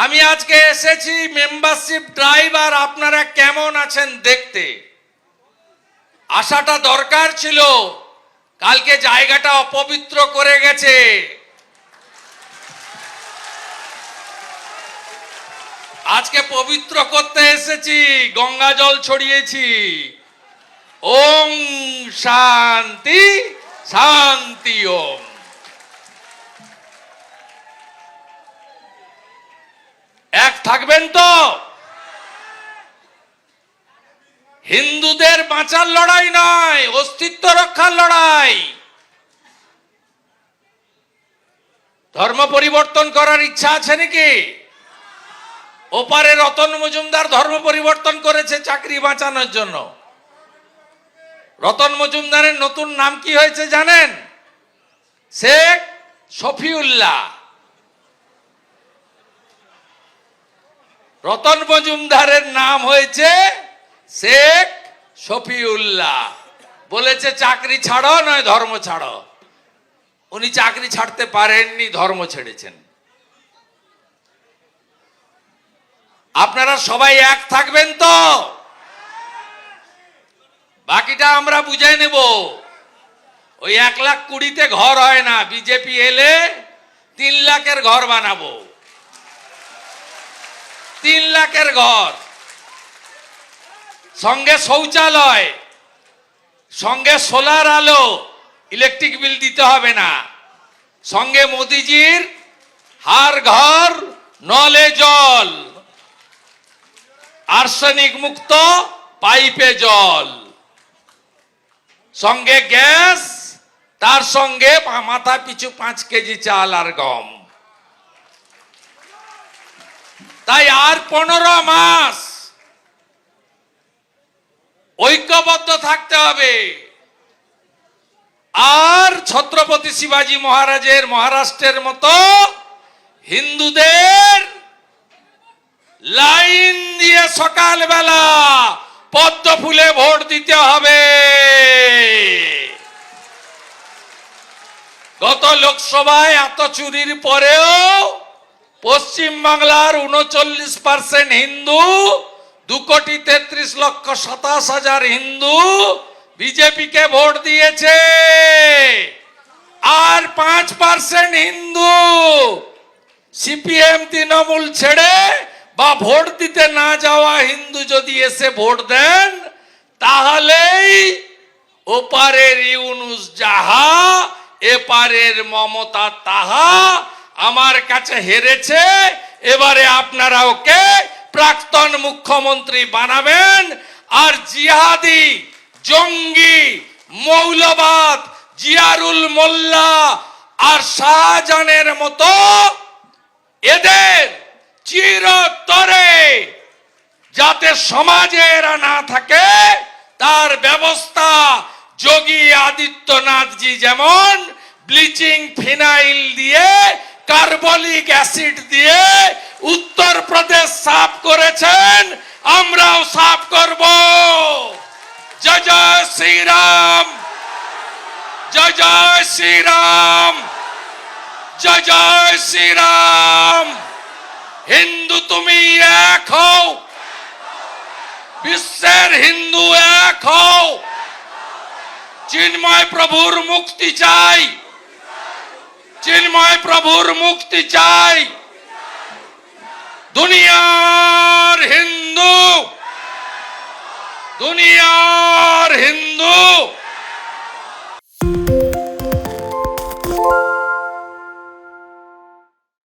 আমি আজকে এসেছি মেম্বারশিপ ড্রাইভ আর আপনারা কেমন আছেন দেখতে। আসাটা দরকার ছিল, কালকে জায়গাটা অপবিত্র করে গেছে। আজকে পবিত্র করতে এসেছি, গঙ্গা জল ছড়িয়েছি। ওম শান্তি শান্তি ওম। এক থাকবেন তো? হিন্দুদের বাঁচার লড়াই নয়, অস্তিত্ব রক্ষার লড়াই। ধর্ম পরিবর্তন করার ইচ্ছা আছে নাকি? ওপারে রতন মজুমদার ধর্ম পরিবর্তন করেছে চাকরি বাঁচানোর জন্য। রতন মজুমদারের নতুন নাম কি হয়েছে জানেন? শেখ শফিউল্লাহ। রতন মজুমদারের নাম হয়েছে শেখ শফিউল্লাহ। বলেছে চাকরি ছাড়ো নয় ধর্ম ছাড়ো। উনি চাকরি ছাড়তে পারেননি, ধর্ম ছেড়েছেন। আপনারা সবাই এক থাকবেন তো? বাকিটা আমরা বুঝে নেব। ওই 1,20,000-তে ঘর হয় না, বিজেপি এলে 3 লাখের ঘর বানাবো। 3 লাখের ঘর, সঙ্গে শৌচালয়, সঙ্গে সোলার আলো, ইলেকট্রিক বিল দিতে হবে না, সঙ্গে মোদিজির হার ঘর নলে জল, আর্সেনিক মুক্ত পাইপে জল, সঙ্গে গ্যাস, তার সঙ্গে মাথা পিছু 5 কেজি চাল আর গম। তাই আর 15 মাস ঐক্যবদ্ধ থাকতে হবে। আর ছত্রপতি শিবাজি মহারাজের মহারাষ্ট্রের মতো হিন্দুদের লাইন দিয়ে সকালবেলা পদ্ম ফুলে ভোট দিতে হবে। গত লোকসভায় এত চুরির পরেও পশ্চিম বাংলার 39% হিন্দু, 2,33,27,000 হিন্দু বিজেপিকে ভোট দিয়েছে। আর 5% হিন্দু সিপিএম তৃণমূল ছেড়ে বা ভোট দিতে না যাওয়া হিন্দু যদি এসে ভোট দেন, তাহলেই ওপারের ইউনুস যাহা এপারের মমতা তাহা আমার কাছে হেরেছে। এবারে আপনারা ওকে প্রাক্তন মুখ্যমন্ত্রী বানাবেন। আর জিহাদি, জঙ্গি, মৌলবাদ, জিয়ারুল মোল্লা আর শাহজাহানের মতো এদের চিরতরে যাতে সমাজে এরা না থাকে তার ব্যবস্থা যোগী আদিত্যনাথজি যেমন ব্লিচিং ফিনাইল দিয়ে, কার্বলিক অ্যাসিড দিয়ে উত্তরপ্রদেশ সাফ করেছেন, আমরাও সাফ করব। জয় জয় শ্রীরাম, জয় জয় শ্রীরাম, জয় জয় শ্রীরাম। হিন্দু তুমি এক হও, বিশ্বের হিন্দু এক হও। চিন্ময় প্রভুর মুক্তি চাই, চিন্ময় প্রভুর মুক্তি চাই। দুনিয়ার হিন্দু, দুনিয়ার হিন্দু